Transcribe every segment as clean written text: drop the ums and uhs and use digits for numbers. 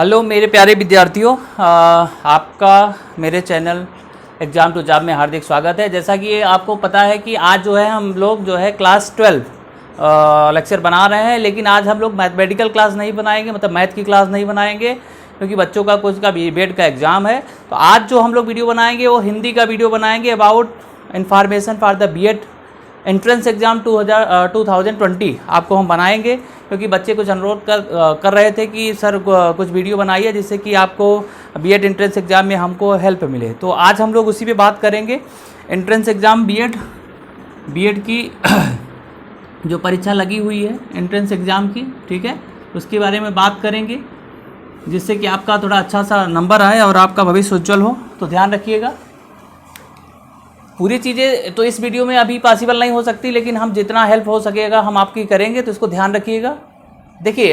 Hello मेरे प्यारे विद्यार्थियों, आपका मेरे चैनल एग्ज़ाम टू जॉब में हार्दिक स्वागत है। जैसा कि आपको पता है कि आज जो है हम लोग जो है क्लास 12 लेक्चर बना रहे हैं, लेकिन आज हम लोग मैथमेटिकल क्लास नहीं बनाएंगे, मतलब मैथ की क्लास नहीं बनाएंगे क्योंकि बच्चों का कुछ का बीएड का एग्ज़ाम है। तो आज जो हम लोग वीडियो बनाएंगे वो हिंदी का वीडियो बनाएंगे about information for the BEd entrance exam 2020 आपको हम बनाएंगे, क्योंकि बच्चे कुछ अनुरोध कर रहे थे कि सर कुछ वीडियो बनाइए जिससे कि आपको बीएड एंट्रेंस एग्ज़ाम में हमको हेल्प मिले। तो आज हम लोग उसी पे बात करेंगे। एंट्रेंस एग्ज़ाम बीएड की जो परीक्षा लगी हुई है एंट्रेंस एग्ज़ाम की, ठीक है, उसके बारे में बात करेंगे जिससे कि आपका थोड़ा अच्छा सा नंबर आए और आपका भविष्य उज्जवल हो। तो ध्यान रखिएगा, पूरी चीज़ें तो इस वीडियो में अभी पॉसिबल नहीं हो सकती, लेकिन हम जितना हेल्प हो सकेगा हम आपकी करेंगे, तो इसको ध्यान रखिएगा। देखिए,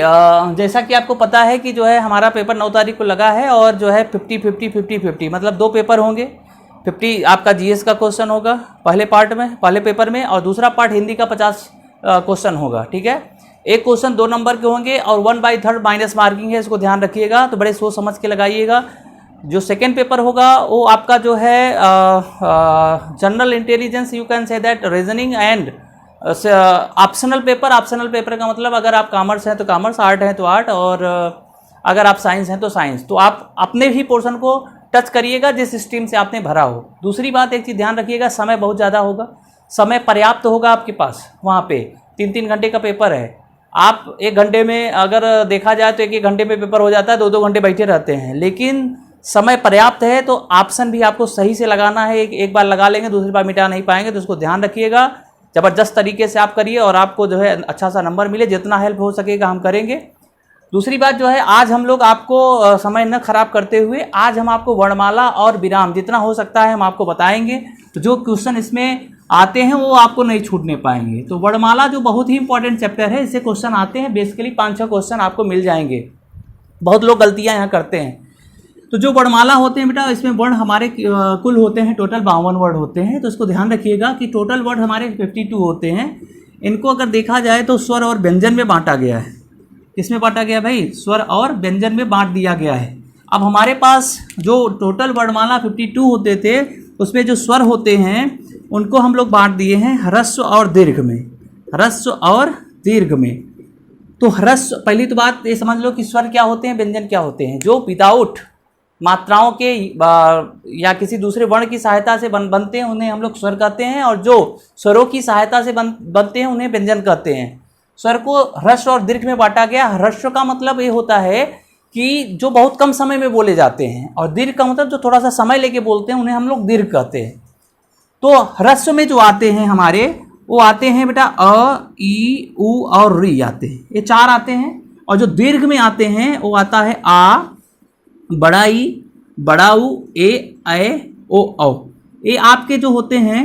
जैसा कि आपको पता है कि जो है हमारा पेपर 9 तारीख को लगा है और जो है 50-50 मतलब 2 पेपर होंगे। 50 आपका जीएस का क्वेश्चन होगा पहले पेपर में, और दूसरा पार्ट हिंदी का 50 क्वेश्चन होगा, ठीक है। एक क्वेश्चन 2 नंबर के होंगे और 1/3 माइनस मार्किंग है, इसको ध्यान रखिएगा। तो बड़े सोच समझ के लगाइएगा। जो सेकेंड पेपर होगा वो आपका जो है general intelligence, you can say that reasoning and optional paper का मतलब अगर आप कॉमर्स हैं तो कॉमर्स, आर्ट हैं तो आर्ट, और अगर आप साइंस हैं तो साइंस। तो आप अपने भी पोर्शन को टच करिएगा जिस स्ट्रीम से आपने भरा हो। दूसरी बात, एक चीज़ ध्यान रखिएगा, समय बहुत ज़्यादा होगा, समय पर्याप्त होगा आपके पास। वहाँ पे 3-3 घंटे का पेपर है। आप 1 घंटे में अगर देखा जाए तो 1-1 घंटे में पेपर हो जाता है, 2-2 घंटे बैठे रहते हैं, लेकिन समय पर्याप्त है। तो ऑप्शन भी आपको सही से लगाना है। एक बार लगा लेंगे दूसरी बार मिटा नहीं पाएंगे, तो उसको ध्यान रखिएगा। ज़बरदस्त तरीके से आप करिए और आपको जो है अच्छा सा नंबर मिले। जितना हेल्प हो सकेगा हम करेंगे। दूसरी बात जो है, आज हम लोग आपको समय न खराब करते हुए आज हम आपको वर्णमाला और विराम जितना हो सकता है हम आपको बताएंगे। तो जो क्वेश्चन इसमें आते हैं वो आपको नहीं छूटने पाएंगे। तो वर्णमाला जो बहुत ही इंपॉर्टेंट चैप्टर है, इससे क्वेश्चन आते हैं, बेसिकली 5-6 क्वेश्चन आपको मिल जाएंगे। बहुत लोग गलतियाँ यहाँ करते हैं। तो जो वर्णमाला होते हैं बेटा, इसमें वर्ण हमारे कुल होते हैं, टोटल 52 वर्ड होते हैं। तो इसको ध्यान रखिएगा कि टोटल वर्ड हमारे 52 होते हैं। इनको अगर देखा जाए तो स्वर और व्यंजन में बांटा गया है। किसमें बांटा गया भाई? स्वर और व्यंजन में बांट दिया गया है। अब हमारे पास जो टोटल वर्णमाला 52 होते थे, उसमें जो स्वर होते हैं उनको हम लोग बांट दिए हैं ह्रस्व और दीर्घ में। ह्रस्व और दीर्घ में। तो ह्रस्व, पहली तो बात ये समझ लो कि स्वर क्या होते हैं, व्यंजन क्या होते हैं। जो विदाउट मात्राओं के या किसी दूसरे वर्ण की सहायता से बनते हैं उन्हें हम लोग स्वर कहते हैं, और जो स्वरों की सहायता से बनते हैं उन्हें व्यंजन कहते हैं। स्वर को ह्रस्व और दीर्घ में बांटा गया। ह्रस्व का मतलब ये होता है कि जो बहुत कम समय में बोले जाते हैं, और दीर्घ का मतलब जो थोड़ा सा समय लेके बोलते हैं उन्हें हम लोग दीर्घ कहते हैं। तो ह्रस्व में जो आते हैं हमारे, वो आते हैं बेटा अ, ई, उ और री आते हैं, ये 4 आते हैं। और जो दीर्घ में आते हैं वो आता है आ, बड़ा ई, बड़ा उ, ए, ओ, औ। ये आपके जो होते हैं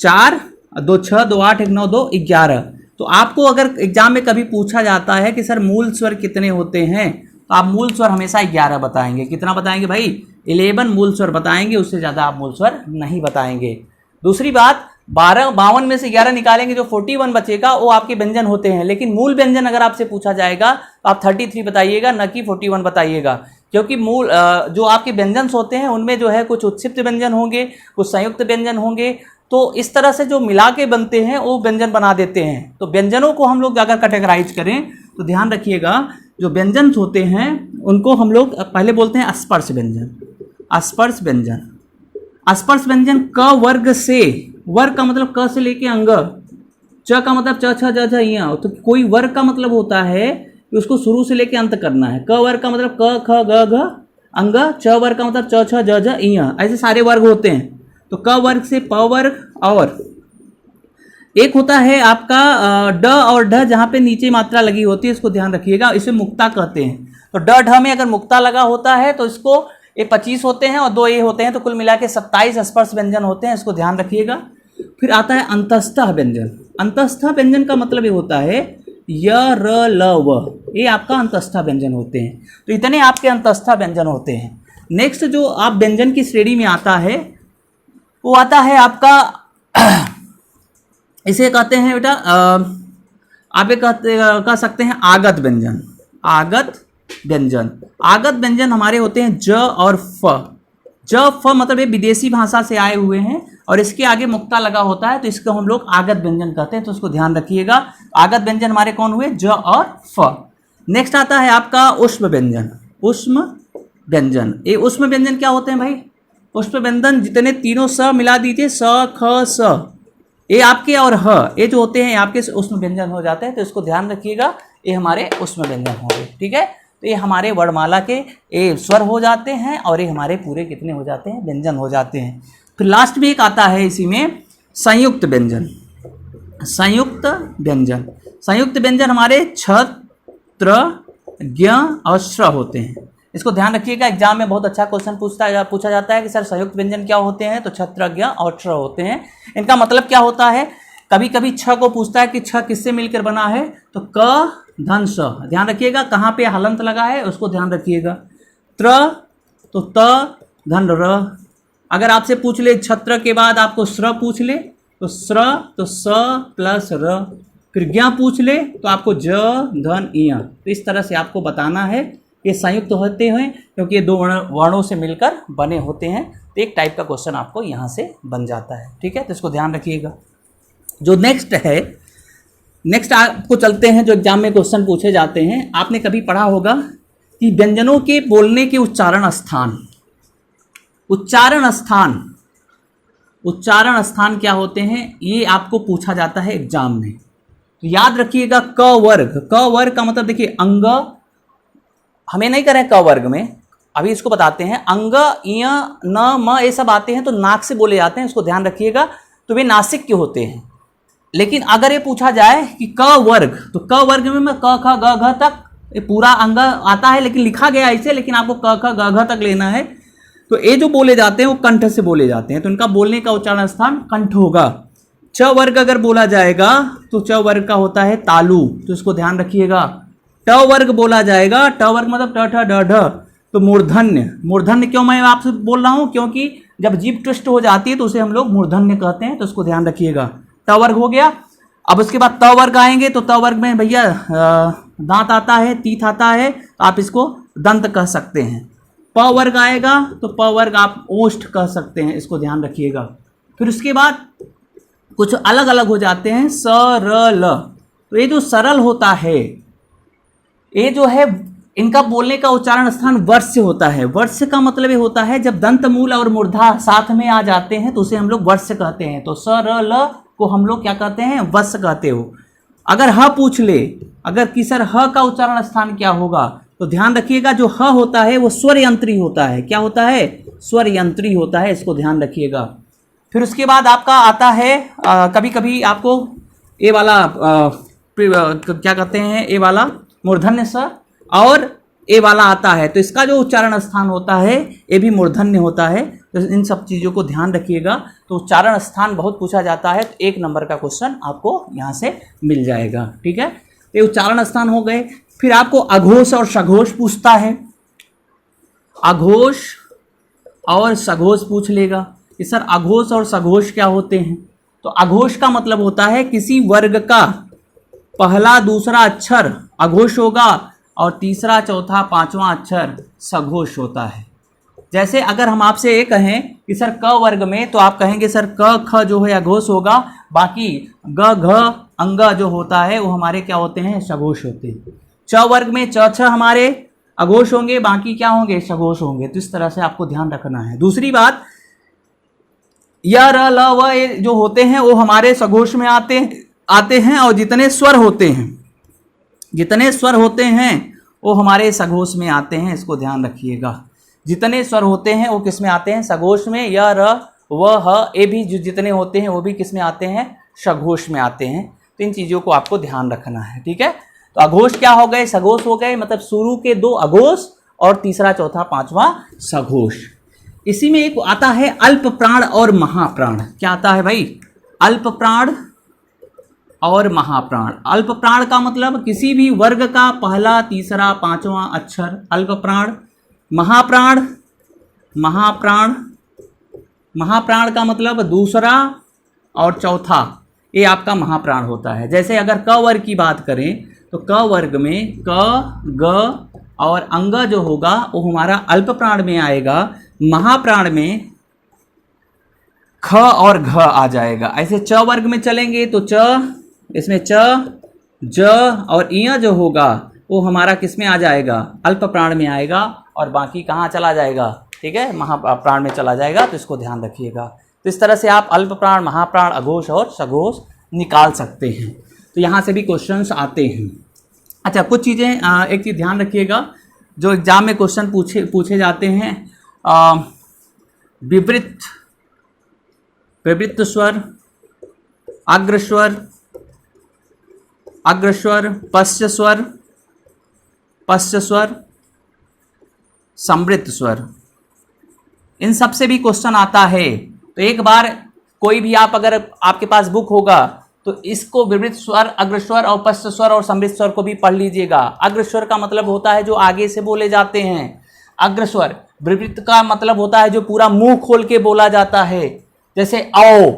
4, 2 6, 2 8, 1 9, 2 11। तो आपको अगर एग्जाम में कभी पूछा जाता है कि सर मूल स्वर कितने होते हैं, तो आप मूल स्वर हमेशा 11 बताएंगे। कितना बताएंगे भाई? 11 मूल स्वर बताएंगे, उससे ज़्यादा आप मूल स्वर नहीं बताएंगे। दूसरी बात, 52 में से 11 निकालेंगे, जो 41 बचेगा वो आपके व्यंजन होते हैं। लेकिन मूल व्यंजन अगर आपसे पूछा जाएगा तो आप 33 बताइएगा, न कि 41 बताइएगा, क्योंकि मूल जो आपके व्यंजन होते हैं उनमें जो है कुछ उत्क्षिप्त व्यंजन होंगे, कुछ संयुक्त व्यंजन होंगे। तो इस तरह से जो मिला के बनते हैं वो व्यंजन बना देते हैं। तो व्यंजनों को हम लोग अगर कैटेगराइज करें तो ध्यान रखिएगा, जो व्यंजन होते हैं उनको हम लोग पहले बोलते हैं स्पर्श व्यंजन। स्पर्श व्यंजन, स्पर्श व्यंजन क वर्ग से, वर्ग का मतलब क से लेके अंग, च का मतलब च छ ज झ य। तो कोई वर्ग का मतलब होता है कि उसको शुरू से लेके अंत करना है। क वर्ग का मतलब क ख ग घ अंग, च वर्ग का मतलब च छ ज झ य, ऐसे सारे वर्ग होते हैं। तो क वर्ग से प वर्ग, और एक होता है आपका ड और ढ, जहाँ पे नीचे मात्रा लगी होती है, इसको ध्यान रखिएगा, इसे मुक्ता कहते हैं। तो ड ढ में अगर मुक्ता लगा होता है तो इसको ये 25 होते हैं और 2 ये होते हैं, तो कुल मिला के 27 स्पर्श व्यंजन होते हैं, इसको ध्यान रखिएगा। फिर आता है अंतस्थ व्यंजन। अंतस्थ व्यंजन का मतलब ये होता है य, र, ल, व, ये आपका अंतस्थ व्यंजन होते हैं। तो इतने आपके अंतस्थ व्यंजन होते हैं। नेक्स्ट जो आप व्यंजन की श्रेणी में आता है वो आता है आपका इसे कहते हैं बेटा आप ये कह सकते हैं आगत व्यंजन। आगत व्यंजन। आगत व्यंजन हमारे होते हैं ज और फ। ज फ मतलब ये विदेशी भाषा से आए हुए हैं और इसके आगे मुक्ता लगा होता है तो इसको हम लोग आगत व्यंजन कहते हैं, तो उसको ध्यान रखिएगा। आगत व्यंजन हमारे कौन हुए? ज और फ। नेक्स्ट आता है आपका ऊष्म व्यंजन। ऊष्म व्यंजन, ये ऊष्म व्यंजन क्या होते हैं भाई? ऊष्म व्यंजन जितने तीनों स मिला दीजिए, स ख स, ये आपके और ह, ये जो होते हैं आपके ऊष्म व्यंजन हो जाते हैं, तो इसको ध्यान रखिएगा, ये हमारे ऊष्म व्यंजन होंगे। ठीक है, तो ये हमारे वर्णमाला के ये स्वर हो जाते हैं और ये हमारे पूरे कितने हो जाते हैं? व्यंजन हो जाते हैं। फिर लास्ट में एक आता है इसी में संयुक्त व्यंजन। संयुक्त व्यंजन, संयुक्त व्यंजन हमारे छ, त्र, ज्ञ और श्र होते हैं। इसको ध्यान रखिएगा, एग्जाम में बहुत अच्छा क्वेश्चन पूछा जाता है कि सर संयुक्त व्यंजन क्या होते हैं? तो छत्र, ज्ञ और श्र होते हैं। इनका मतलब क्या होता है? कभी कभी छ को पूछता है कि छ किससे मिलकर बना है? तो क धन स, ध्यान रखिएगा कहाँ पे हलंत लगा है उसको ध्यान रखिएगा। त्र तो त धन र। अगर आपसे पूछ ले छत्र के बाद आपको श्र पूछ ले तो श्र तो स प्लस र। फिर ज्ञ पूछ ले तो आपको ज धन इय। तो इस तरह से आपको बताना है, ये संयुक्त होते हैं क्योंकि ये दो वर्णों से मिलकर बने होते हैं। तो एक टाइप का क्वेश्चन आपको यहाँ से बन जाता है। ठीक है, तो इसको ध्यान रखिएगा। जो नेक्स्ट है, नेक्स्ट आपको चलते हैं जो एग्जाम में क्वेश्चन पूछे जाते हैं। आपने कभी पढ़ा होगा कि व्यंजनों के बोलने के उच्चारण स्थान, उच्चारण स्थान, उच्चारण स्थान क्या होते हैं? ये आपको पूछा जाता है एग्जाम में। तो याद रखिएगा क वर्ग, क वर्ग का मतलब देखिए अंग, हमें नहीं करें क वर्ग में, अभी इसको बताते हैं। अंग, इय, न, म ये सब आते हैं तो नाक से बोले जाते हैं, इसको ध्यान रखिएगा। तो वे नासिक के होते हैं। लेकिन अगर ये पूछा जाए कि क वर्ग, तो क वर्ग में क ख ग घ तक ये पूरा अंग आता है, लेकिन लिखा गया ऐसे, लेकिन आपको क ख ग घ तक लेना है। तो ये जो बोले जाते हैं वो कंठ से बोले जाते हैं, तो इनका बोलने का उच्चारण स्थान कंठ होगा। च वर्ग अगर बोला जाएगा तो च वर्ग का होता है तालु, तो इसको ध्यान रखिएगा। ट वर्ग बोला जाएगा, ट वर्ग मतलब ट ठ ड ढ, तो मूर्धन्य। मूर्धन्य क्यों मैं आपसे बोल रहा हूँ? क्योंकि जब जीभ ट्विस्ट हो जाती है तो उसे हम लोग मूर्धन्य कहते हैं, तो उसको ध्यान रखिएगा। ट वर्ग हो गया। अब उसके बाद त वर्ग आएंगे, तो त वर्ग में भैया दांत आता है, तीत आता है, तो आप इसको दंत कह सकते हैं। प वर्ग आएगा तो प वर्ग आप ओष्ठ कह सकते हैं, इसको ध्यान रखिएगा। फिर उसके बाद कुछ अलग अलग हो जाते हैं, स र ल। तो ये जो सरल होता है, ये जो है इनका बोलने का उच्चारण स्थान वर्ष होता है। वर्ष का मतलब ये होता है जब दंत मूल और मूर्धा साथ में आ जाते हैं तो उसे हम लोग वर्ष कहते हैं। तो स र ल को हम लोग क्या कहते हैं? वर्ष कहते हो। अगर ह पूछ ले, अगर कि सर ह का उच्चारण स्थान क्या होगा, तो ध्यान रखिएगा जो ह होता है वो स्वर यंत्री होता है। क्या होता है? स्वर यंत्री होता है, इसको ध्यान रखिएगा। फिर उसके बाद आपका आता है कभी कभी आपको ए वाला क्या कहते हैं, ए वाला मूर्धन्य स और ए वाला आता है, तो इसका जो उच्चारण स्थान होता है ये भी मूर्धन्य होता है। तो इन सब चीज़ों को ध्यान रखिएगा। तो उच्चारण स्थान बहुत पूछा जाता है, तो 1 नंबर का क्वेश्चन आपको यहाँ से मिल जाएगा। ठीक है, ये उच्चारण स्थान हो गए। फिर आपको अघोष और सघोष पूछता है। अघोष और सघोष पूछ लेगा कि सर अघोष और सघोष क्या होते हैं? तो अघोष का मतलब होता है किसी वर्ग का पहला दूसरा अक्षर अघोष होगा और तीसरा चौथा पांचवा अक्षर सघोष होता है। जैसे अगर हम आपसे ये कहें कि सर क वर्ग में, तो आप कहेंगे सर क ख जो है अघोष होगा, बाकी ग घ अंग जो होता है वो हमारे क्या होते हैं? सघोष होते हैं। च वर्ग में च छ हमारे अघोष होंगे, बाकी क्या होंगे? सघोष होंगे। तो इस तरह से आपको ध्यान रखना है। दूसरी बात, य र ल व ये जो होते हैं वो हमारे सघोष में आते हैं और जितने स्वर होते हैं, जितने स्वर होते हैं वो हमारे सघोष में आते हैं, इसको ध्यान रखिएगा। जितने स्वर होते हैं वो किस में आते हैं? सघोष में। य र व ह ये भी जो जितने होते हैं वो भी किस में आते हैं? सघोष में आते हैं। तो इन चीज़ों को आपको ध्यान रखना है। ठीक है, तो अघोष क्या हो गए? सघोष हो गए, मतलब शुरू के 2 अघोष और तीसरा चौथा पांचवा सघोष। इसी में एक आता है अल्प प्राण और महाप्राण। क्या आता है भाई? अल्प प्राण और महाप्राण। अल्प प्राण का मतलब किसी भी वर्ग का पहला तीसरा पांचवा अक्षर अल्प प्राण। महाप्राण, महाप्राण, महाप्राण का मतलब दूसरा और चौथा, ये आपका महाप्राण होता है। जैसे अगर क वर्ग की बात करें तो क वर्ग में क, ग और अंग जो होगा वो हमारा अल्प प्राण में आएगा, महाप्राण में ख और घ आ जाएगा। ऐसे च वर्ग में चलेंगे तो च, इसमें च, ज और इय जो होगा वो हमारा किस में आ जाएगा, अल्प प्राण में आएगा और बाकी कहाँ चला जाएगा, ठीक है, महाप्राण में चला जाएगा। तो इसको ध्यान रखिएगा। तो इस तरह से आप अल्प प्राण, महाप्राण, अघोष और सघोष निकाल सकते हैं। तो यहाँ से भी क्वेश्चंस आते हैं। अच्छा, कुछ चीज़ें एक चीज़ ध्यान रखिएगा जो एग्जाम में क्वेश्चन पूछे जाते हैं। विवृत स्वर, अग्रस्वर, अग्रस्वर, पश्च स्वर, समृत स्वर, इन सब से भी क्वेश्चन आता है। तो एक बार कोई भी आप अगर आपके पास बुक होगा तो इसको विवृत स्वर, अग्रस्वर और पश्च स्वर और समृत स्वर को भी पढ़ लीजिएगा। अग्रस्वर का मतलब होता है जो आगे से बोले जाते हैं। अग्रस्वर। विवृत का मतलब होता है जो पूरा मुंह खोल के बोला जाता है, जैसे औ,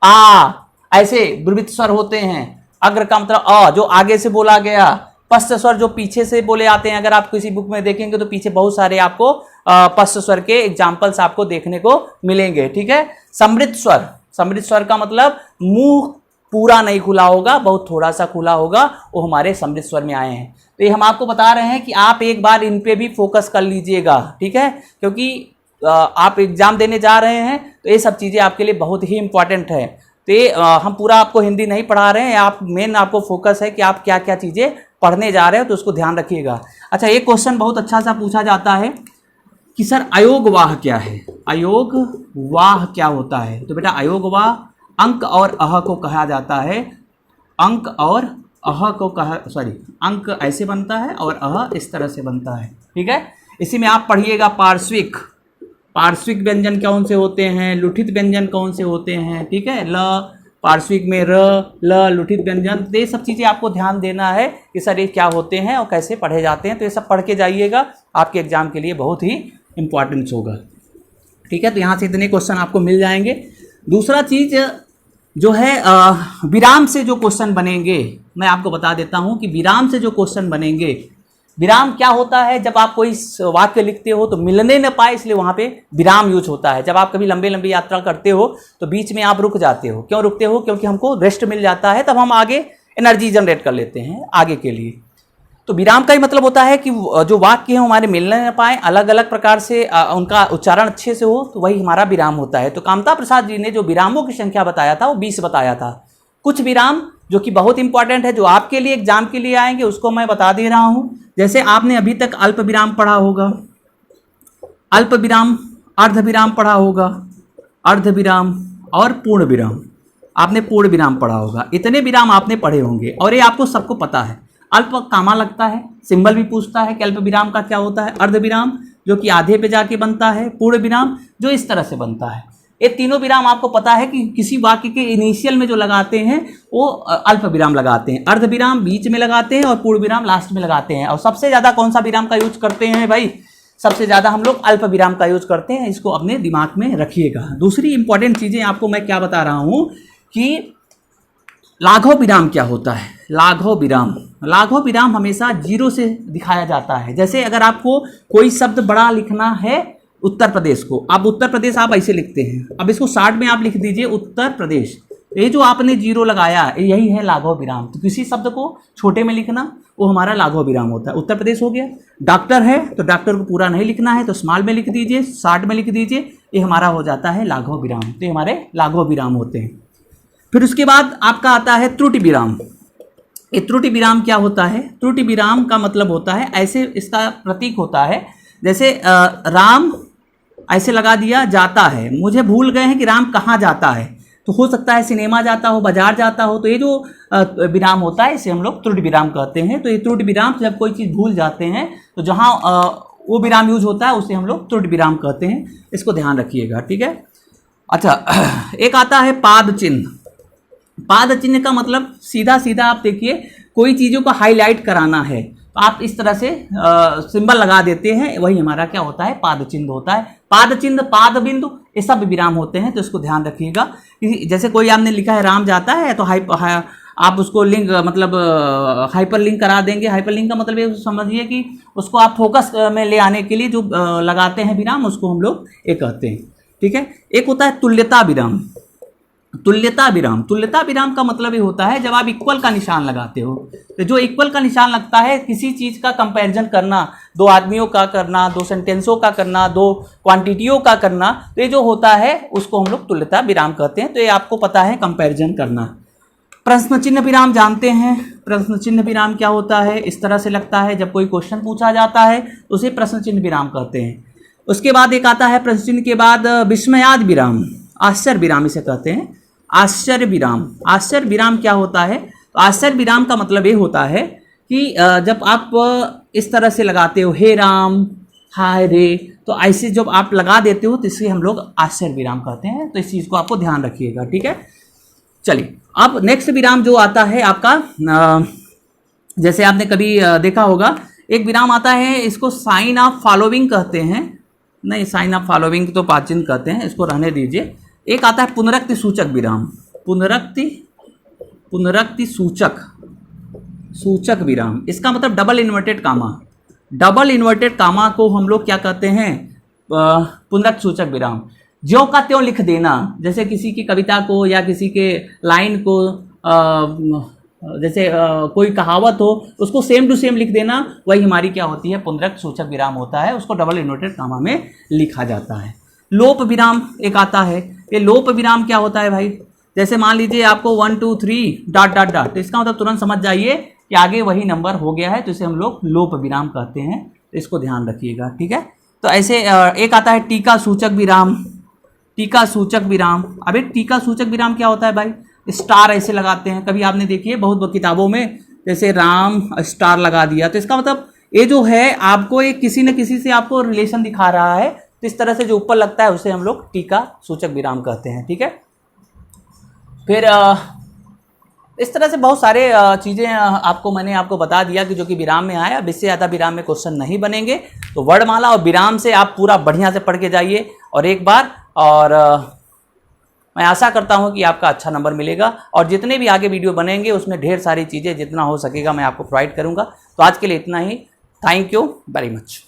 आ, ऐसे विवृत स्वर होते हैं। अग्र का मतलब अ जो आगे से बोला गया, पश्च स्वर जो पीछे से बोले आते हैं। अगर आप किसी बुक में देखेंगे तो पीछे बहुत सारे आपको पश्च स्वर के एग्जाम्पल्स आपको देखने को मिलेंगे, ठीक है। समृत स्वर, समृत स्वर का मतलब मुंह पूरा नहीं खुला होगा, बहुत थोड़ा सा खुला होगा, वो हमारे समृत स्वर में आए हैं। तो ये हम आपको बता रहे हैं कि आप एक बार इन पे भी फोकस कर लीजिएगा, ठीक है, क्योंकि आप एग्जाम देने जा रहे हैं तो ये सब चीज़ें आपके लिए बहुत ही इंपॉर्टेंट है। तो ये हम पूरा आपको हिंदी नहीं पढ़ा रहे हैं, आप मेन आपको फोकस है कि आप क्या क्या चीज़ें पढ़ने जा रहे हो, तो उसको ध्यान रखिएगा। अच्छा, एक क्वेश्चन बहुत अच्छा सा पूछा जाता है कि सर अयोगवाह क्या है, अयोगवाह क्या होता है। तो बेटा अयोगवाह अंक और अह को कहा जाता है। अंक और अह को अंक ऐसे बनता है और अह इस तरह से बनता है, ठीक है। इसी में आप पढ़िएगा पार्श्विक, पार्श्विक व्यंजन कौन से होते हैं, लुठित व्यंजन कौन से होते हैं, ठीक है। ल पार्श्विक में र, ल, लुठित व्यंजन, तो ये सब चीज़ें आपको ध्यान देना है कि सर ये क्या होते हैं और कैसे पढ़े जाते हैं। तो ये सब पढ़ के जाइएगा, आपके एग्जाम के लिए बहुत ही इंपॉर्टेंस होगा, ठीक है। तो यहाँ से इतने क्वेश्चन आपको मिल जाएंगे। दूसरा चीज़ जो है विराम से जो क्वेश्चन बनेंगे, मैं आपको बता देता हूँ कि विराम से जो क्वेश्चन बनेंगे, विराम क्या होता है, जब आप कोई वाक्य लिखते हो तो मिलने न पाए इसलिए वहाँ पे विराम यूज होता है। जब आप कभी लंबी लंबी यात्रा करते हो तो बीच में आप रुक जाते हो, क्यों रुकते हो, क्योंकि हमको रेस्ट मिल जाता है, तब हम आगे एनर्जी जनरेट कर लेते हैं आगे के लिए। तो विराम का ही मतलब होता है कि जो वाक्य है हमारे मिलने न पाए, अलग अलग प्रकार से उनका उच्चारण अच्छे से हो, तो वही हमारा विराम होता है। तो कामता प्रसाद जी ने जो विरामों की संख्या बताया था वो 20 बताया था। कुछ विराम जो कि बहुत इंपॉर्टेंट है, जो आपके लिए एग्जाम के लिए आएंगे, उसको मैं बता दे रहा हूं। जैसे आपने अभी तक अल्प विराम पढ़ा होगा, अल्प विराम, अर्ध विराम पढ़ा होगा, अर्ध विराम और पूर्ण विराम, आपने पूर्ण विराम पढ़ा होगा। इतने विराम आपने पढ़े होंगे और ये आपको सबको पता है। अल्प कामा लगता है, सिंबल भी पूछता है कि अल्प विराम का क्या होता है। अर्ध विराम जो कि आधे पे जाके बनता है, पूर्ण विराम जो इस तरह से बनता है। ये तीनों विराम आपको पता है कि किसी वाक्य के इनिशियल में जो लगाते हैं वो अल्प विराम लगाते हैं, अर्ध विराम बीच में लगाते हैं और पूर्ण विराम लास्ट में लगाते हैं। और सबसे ज़्यादा कौन सा विराम का यूज करते हैं भाई, सबसे ज़्यादा हम लोग अल्प विराम का यूज करते हैं। इसको अपने दिमाग में रखिएगा। दूसरी इंपॉर्टेंट चीज़ें आपको मैं क्या बता रहा हूँ कि लाघव विराम क्या होता है। लाघव विराम, लाघव विराम हमेशा जीरो से दिखाया जाता है। जैसे अगर आपको कोई शब्द बड़ा लिखना है, उत्तर प्रदेश को, आप उत्तर प्रदेश आप ऐसे लिखते हैं, अब इसको शॉर्ट में आप लिख दीजिए उत्तर प्रदेश, ये जो आपने जीरो लगाया यही है लाघव विराम। तो किसी शब्द को छोटे में लिखना वो हमारा लाघव विराम होता है। उत्तर प्रदेश हो गया। डॉक्टर है तो डॉक्टर को पूरा नहीं लिखना है तो स्मॉल में लिख दीजिए, शॉर्ट में लिख दीजिए, ये हमारा हो जाता है लाघव विराम। तो ये हमारे लाघव विराम होते हैं। फिर उसके बाद आपका आता है त्रुटि विराम। ये त्रुटि विराम क्या होता है, त्रुटि विराम का मतलब होता है, ऐसे इसका प्रतीक होता है, जैसे राम ऐसे लगा दिया जाता है, मुझे भूल गए हैं कि राम कहाँ जाता है, तो हो सकता है सिनेमा जाता हो, बाजार जाता हो, तो ये जो विराम होता है इसे हम लोग त्रुटि विराम कहते हैं। तो ये त्रुटि विराम जब कोई चीज़ भूल जाते हैं तो जहाँ वो विराम यूज होता है उसे हम लोग त्रुटि विराम कहते हैं। इसको ध्यान रखिएगा, ठीक है। अच्छा, एक आता है पाद चिन्ह। पाद चिन्ह का मतलब सीधा सीधा आप देखिए, कोई चीज़ों को हाईलाइट कराना है तो आप इस तरह से सिंबल लगा देते हैं, वही हमारा क्या होता है, पाद चिन्ह होता है। पाद चिन्ह, पाद बिंदु, ये सब विराम होते हैं। तो इसको ध्यान रखिएगा। जैसे कोई आपने लिखा है राम जाता है तो आप उसको लिंक मतलब हाइपर लिंक करा देंगे। हाइपर लिंक का मतलब ये समझिए कि उसको आप फोकस में ले आने के लिए जो लगाते हैं विराम, उसको हम लोग ये कहते हैं। ठीक है, एक होता है तुल्यता विराम। तुल्यता विराम, तुल्यता विराम का मतलब ये होता है जब आप इक्वल का निशान लगाते हो, तो जो इक्वल का निशान लगता है किसी चीज़ का कंपैरिजन करना, दो आदमियों का करना, दो सेंटेंसों का करना, दो क्वांटिटियों का करना, तो ये जो होता है उसको हम लोग तुल्यता विराम कहते हैं। तो ये आपको पता है कंपैरिजन करना। प्रश्न चिन्ह विराम जानते हैं। प्रश्न चिन्ह विराम क्या होता है? इस तरह से लगता है जब कोई क्वेश्चन पूछा जाता है तो उसे प्रश्न चिन्ह विराम कहते हैं। उसके बाद एक आता है प्रश्न चिन्ह के बाद विस्मयाद विराम, आश्चर्य विराम इसे कहते हैं। आश्चर्य विराम, आश्चर्य विराम क्या होता है? तो आश्चर्य विराम का मतलब ये होता है कि जब आप इस तरह से लगाते हो हे राम, हाय रे, तो ऐसे जब आप लगा देते हो तो इसे हम लोग आश्चर्य विराम कहते हैं। तो इस चीज़ को आपको ध्यान रखिएगा। ठीक है, चलिए अब नेक्स्ट विराम जो आता है आपका, जैसे आपने कभी देखा होगा एक विराम आता है, इसको साइन ऑफ फॉलोइंग कहते हैं। नहीं, साइन ऑफ फॉलोइंग तो पाचिन कहते हैं, इसको रहने दीजिए। एक आता है पुनरक्ति सूचक विराम। पुनरक्ति सूचक विराम, इसका मतलब double inverted comma. Double inverted comma को हम लोग क्या कहते हैं? पुनरक्ति सूचक विराम। ज्यों का त्यों लिख देना, जैसे किसी की कविता को या किसी के लाइन को जैसे कोई कहावत हो उसको सेम टू सेम लिख देना, वही हमारी क्या होती है? पुनरक्ति सूचक विराम होता है। उसको डबल इन्वर्टेड कामा में लिखा जाता है। लोप विराम एक आता है। ये लोप विराम क्या होता है भाई? जैसे मान लीजिए आपको 1 2 3 डॉट डॉट डॉट, तो इसका मतलब तुरंत समझ जाइए कि आगे वही नंबर हो गया है, तो इसे हम लोग लोप विराम कहते हैं। तो इसको ध्यान रखिएगा। ठीक है, तो ऐसे एक आता है टीका सूचक विराम। टीका सूचक विराम, अभी टीका सूचक विराम क्या होता है भाई? स्टार ऐसे लगाते हैं, कभी आपने देखिए बहुत किताबों में, जैसे राम स्टार लगा दिया, तो इसका मतलब ये जो है आपको एक किसी न किसी से आपको रिलेशन दिखा रहा है। तो इस तरह से जो ऊपर लगता है उसे हम लोग टीका सूचक विराम कहते हैं। ठीक है, फिर इस तरह से बहुत सारे चीज़ें मैंने आपको बता दिया कि जो कि विराम में आया। अब इससे ज़्यादा विराम में क्वेश्चन नहीं बनेंगे, तो वर्णमाला और विराम से आप पूरा बढ़िया से पढ़ के जाइए और एक बार, और मैं आशा करता हूं कि आपका अच्छा नंबर मिलेगा। और जितने भी आगे वीडियो बनेंगे उसमें ढेर सारी चीज़ें जितना हो सकेगा मैं आपको प्रोवाइड करूंगा। तो आज के लिए इतना ही। Thank you very much.